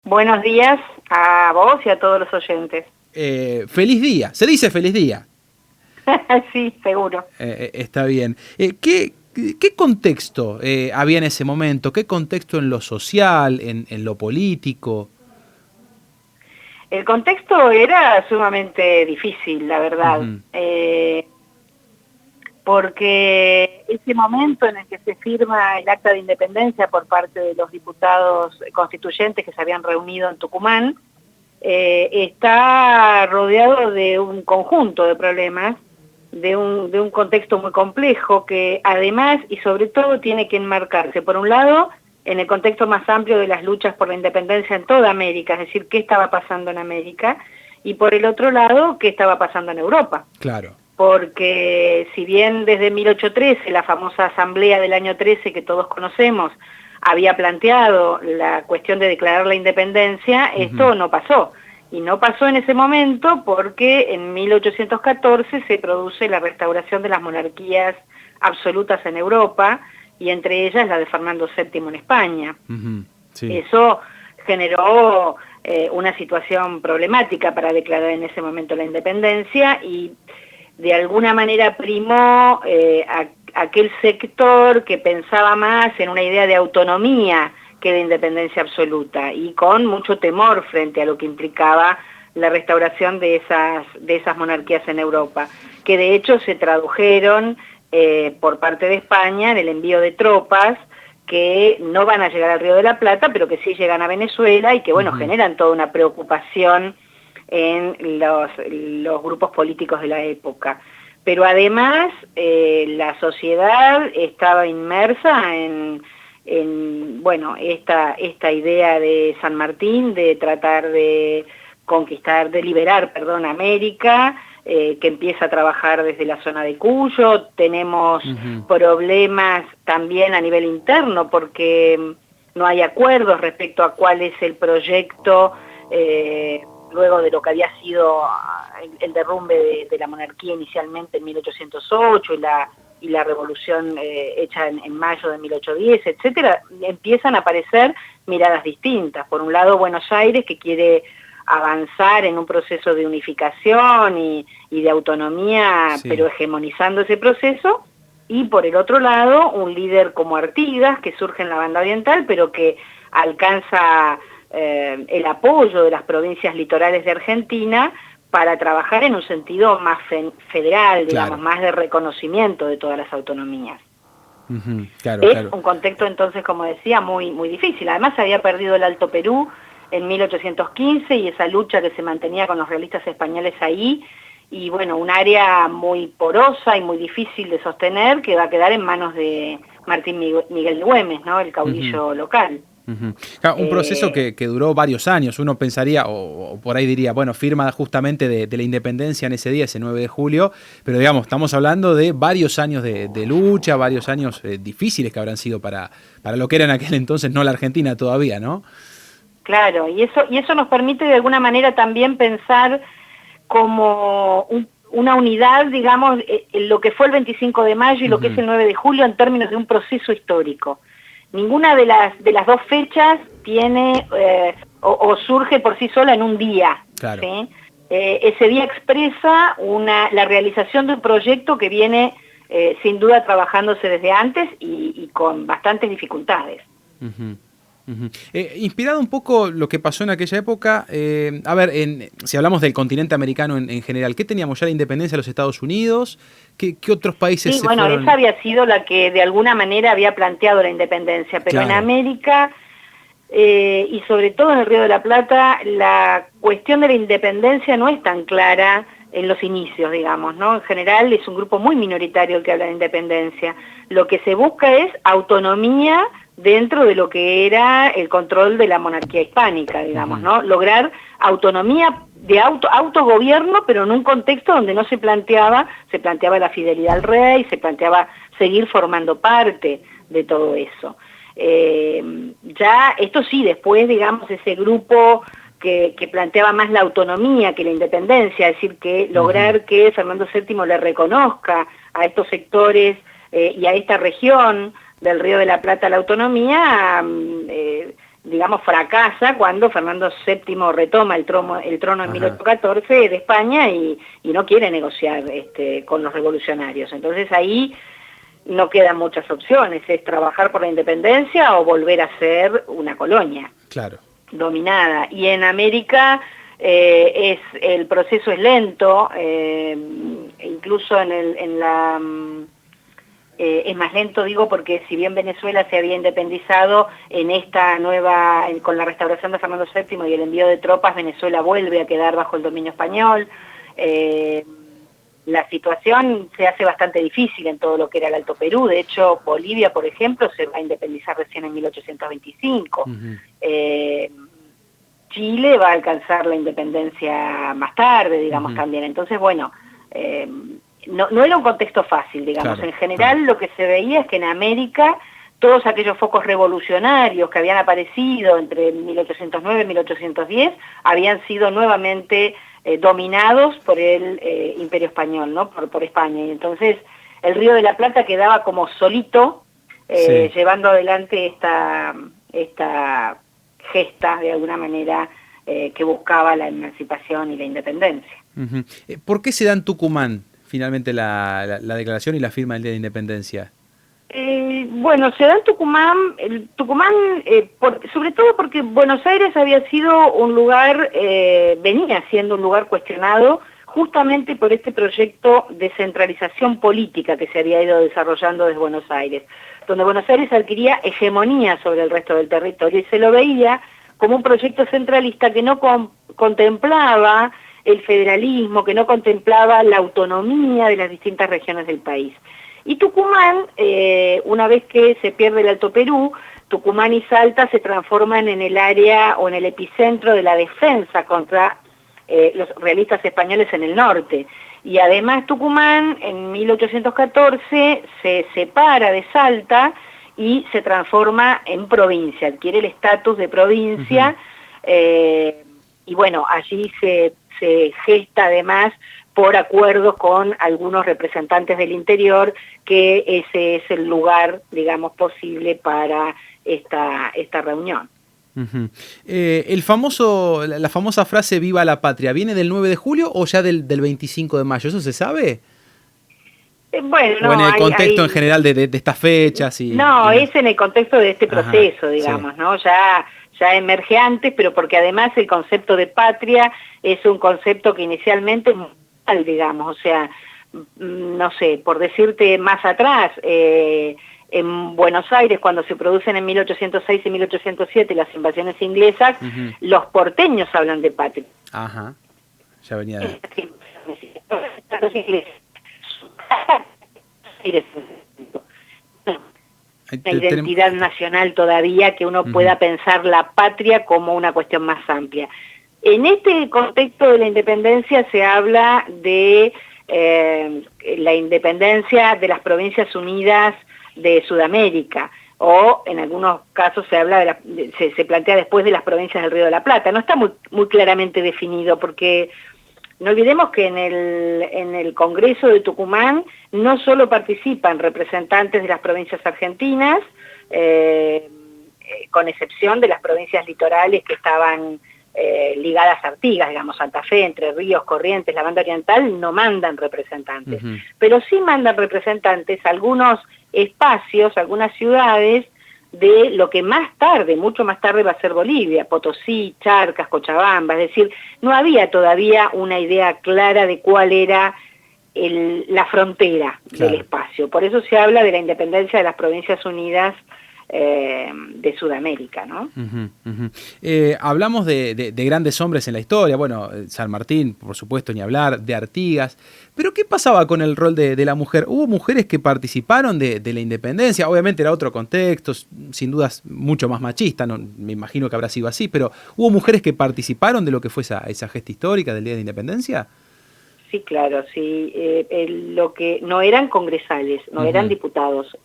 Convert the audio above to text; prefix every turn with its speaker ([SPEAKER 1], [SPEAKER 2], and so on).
[SPEAKER 1] Buenos días a vos y a todos los oyentes.
[SPEAKER 2] Feliz día, se dice feliz día.
[SPEAKER 1] Sí, seguro.
[SPEAKER 2] Está bien. ¿Qué contexto había en ese momento? ¿Qué contexto en lo social, en lo político?
[SPEAKER 1] El contexto era sumamente difícil, la verdad,
[SPEAKER 2] Ujú.
[SPEAKER 1] porque ese momento en el que se firma el acta de independencia por parte de los diputados constituyentes que se habían reunido en Tucumán, está rodeado de un conjunto de problemas, de un contexto muy complejo que además y sobre todo tiene que enmarcarse, por un lado, en el contexto más amplio de las luchas por la independencia en toda América, es decir, qué estaba pasando en América, y por el otro lado, qué estaba pasando en Europa.
[SPEAKER 2] Claro.
[SPEAKER 1] Porque si bien desde 1813, la famosa asamblea del año 13 que todos conocemos, había planteado la cuestión de declarar la independencia,
[SPEAKER 2] Ujú.
[SPEAKER 1] esto no pasó. Y no pasó en ese momento porque en 1814 se produce la restauración de las monarquías absolutas en Europa, y entre ellas la de Fernando VII en España.
[SPEAKER 2] Ujú. Sí.
[SPEAKER 1] Eso generó una situación problemática para declarar en ese momento la independencia, y de alguna manera primó aquel sector que pensaba más en una idea de autonomía que de independencia absoluta, y con mucho temor frente a lo que implicaba la restauración de esas monarquías en Europa, que de hecho se tradujeron por parte de España en el envío de tropas que no van a llegar al Río de la Plata, pero que sí llegan a Venezuela y que, bueno,
[SPEAKER 2] Ujú.
[SPEAKER 1] generan toda una preocupación en los grupos políticos de la época. Pero además la sociedad estaba inmersa bueno, esta idea de San Martín de tratar de liberar, perdón, América, que empieza a trabajar desde la zona de Cuyo. Tenemos
[SPEAKER 2] Ujú.
[SPEAKER 1] problemas también a nivel interno porque no hay acuerdos respecto a cuál es el proyecto luego de lo que había sido el derrumbe de la monarquía inicialmente en 1808 y la revolución hecha en mayo de 1810, etcétera. Empiezan a aparecer miradas distintas. Por un lado, Buenos Aires, que quiere avanzar en un proceso de unificación y de autonomía, pero
[SPEAKER 2] Sí.
[SPEAKER 1] hegemonizando ese proceso, y por el otro lado, un líder como Artigas, que surge en la banda oriental, pero que alcanza el apoyo de las provincias litorales de Argentina para trabajar en un sentido más federal, digamos,
[SPEAKER 2] Claro.
[SPEAKER 1] más de reconocimiento de todas las autonomías.
[SPEAKER 2] Ujú. Claro,
[SPEAKER 1] Es
[SPEAKER 2] claro.
[SPEAKER 1] un contexto entonces, como decía, muy difícil. Además se había perdido el Alto Perú en 1815 y esa lucha que se mantenía con los realistas españoles ahí, y bueno, un área muy porosa y muy difícil de sostener que va a quedar en manos de Martín Miguel de Güemes, ¿no? El
[SPEAKER 2] Ujú.
[SPEAKER 1] caudillo local.
[SPEAKER 2] Ujú. Claro, un proceso que duró varios años. Uno pensaría, o por ahí diría, bueno, firma justamente de la independencia en ese día, ese 9 de julio, pero digamos, estamos hablando de varios años de lucha, varios años difíciles que habrán sido para lo que era en aquel entonces, no la Argentina todavía, ¿no?
[SPEAKER 1] Claro, y eso nos permite de alguna manera también pensar como una unidad, digamos, lo que fue el 25 de mayo y lo que es
[SPEAKER 2] Ujú.
[SPEAKER 1] el 9 de julio en términos de un proceso histórico. Ninguna de las dos fechas tiene o surge por sí sola en un día,
[SPEAKER 2] Claro.
[SPEAKER 1] ¿sí? Ese día expresa la realización de un proyecto que viene sin duda trabajándose desde antes y con bastantes dificultades.
[SPEAKER 2] Ujú. Ujú. Inspirado un poco lo que pasó en aquella época, a ver, si hablamos del continente americano en general, ¿qué teníamos ya la independencia de los Estados Unidos? ¿Qué otros países
[SPEAKER 1] Sí,
[SPEAKER 2] se
[SPEAKER 1] bueno, esa
[SPEAKER 2] fueron?
[SPEAKER 1] había sido la que de alguna manera había planteado la independencia, pero en
[SPEAKER 2] Claro.
[SPEAKER 1] América y sobre todo en el Río de la Plata, la cuestión de la independencia no es tan clara en los inicios, digamos, ¿no? En general es un grupo muy minoritario el que habla de independencia. Lo que se busca es autonomía dentro de lo que era el control de la monarquía hispánica, digamos,
[SPEAKER 2] Ujú.
[SPEAKER 1] ¿no? Lograr autonomía de autogobierno, pero en un contexto donde no se planteaba la fidelidad al rey, se planteaba seguir formando parte de todo eso. Ya, esto sí, después, digamos, ese grupo que planteaba más la autonomía que la independencia, es decir, que
[SPEAKER 2] Ujú.
[SPEAKER 1] lograr que Fernando VII le reconozca a estos sectores y a esta región del Río de la Plata la autonomía, digamos, fracasa cuando Fernando VII retoma el trono en 1814 de España y no quiere negociar con los revolucionarios. Entonces ahí no quedan muchas opciones, es trabajar por la independencia o volver a ser una colonia dominada. Y en América el proceso es lento, incluso es más lento, digo, porque si bien Venezuela se había independizado con la restauración de Fernando VII y el envío de tropas, Venezuela vuelve a quedar bajo el dominio español. La situación se hace bastante difícil en todo lo que era el Alto Perú. De hecho, Bolivia, por ejemplo, se va a independizar recién en 1825. Chile va a alcanzar la independencia más tarde, digamos, también. Entonces, bueno, no era un contexto fácil, digamos. En general, lo que se veía es que en América todos aquellos focos revolucionarios que habían aparecido entre 1809 y 1810 habían sido nuevamente dominados por el Imperio Español, ¿no? Por España. Y entonces el Río de la Plata quedaba como solito llevando adelante esta gesta, de alguna manera, que buscaba la emancipación y la independencia.
[SPEAKER 2] ¿Por qué se da en Tucumán finalmente la declaración y la firma del Día de Independencia?
[SPEAKER 1] Bueno, se da en Tucumán, sobre todo porque Buenos Aires había sido un lugar, venía siendo un lugar cuestionado justamente por este proyecto de centralización política que se había ido desarrollando desde Buenos Aires, donde Buenos Aires adquiría hegemonía sobre el resto del territorio y se lo veía como un proyecto centralista que no contemplaba el federalismo, que no contemplaba la autonomía de las distintas regiones del país. Y Tucumán, una vez que se pierde el Alto Perú, Tucumán y Salta se transforman en el área o en el epicentro de la defensa contra los realistas españoles en el norte. Y además Tucumán en 1814 se separa de Salta y se transforma en provincia, adquiere el estatus de provincia, y bueno, allí se gesta además por acuerdos con algunos representantes del interior, que ese es el lugar, digamos, posible para esta reunión.
[SPEAKER 2] La famosa frase "Viva la Patria", ¿viene del 9 de julio o ya del 25 de mayo? ¿Eso se sabe?
[SPEAKER 1] Bueno,
[SPEAKER 2] o en el contexto en general de estas fechas.
[SPEAKER 1] Es en el contexto de este proceso, digamos, ¿no? Ya emerge antes, pero porque además el concepto de patria es un concepto que inicialmente, digamos, o sea, no sé, por decirte más atrás, en Buenos Aires, cuando se producen en 1806 y 1807 las invasiones inglesas, los porteños hablan de patria.
[SPEAKER 2] Ya venía de...
[SPEAKER 1] Una identidad nacional todavía, que uno pueda pensar la patria como una cuestión más amplia. En este contexto de la independencia se habla de la independencia de las Provincias Unidas de Sudamérica, o en algunos casos se habla se plantea después de las provincias del Río de la Plata. No está muy claramente definido, porque no olvidemos que en el Congreso de Tucumán no solo participan representantes de las provincias argentinas, con excepción de las provincias litorales que estaban ligadas a Artigas, digamos, Santa Fe, Entre Ríos, Corrientes, la Banda Oriental, no mandan representantes. Pero sí mandan representantes algunos espacios, algunas ciudades de lo que más tarde, mucho más tarde, va a ser Bolivia: Potosí, Charcas, Cochabamba. Es decir, no había todavía una idea clara de cuál era la frontera del espacio. Por eso se habla de la independencia de las Provincias Unidas de Sudamérica, ¿no?
[SPEAKER 2] Hablamos de grandes hombres en la historia, bueno, San Martín, por supuesto, ni hablar, de Artigas, pero ¿qué pasaba con el rol de la mujer? ¿Hubo mujeres que participaron de la independencia? Obviamente era otro contexto, sin dudas mucho más machista, no, me imagino que habrá sido así, pero ¿hubo mujeres que participaron de lo que fue esa gesta histórica del Día de la Independencia?
[SPEAKER 1] Sí, claro, sí. Lo que no eran congresales, no eran diputados,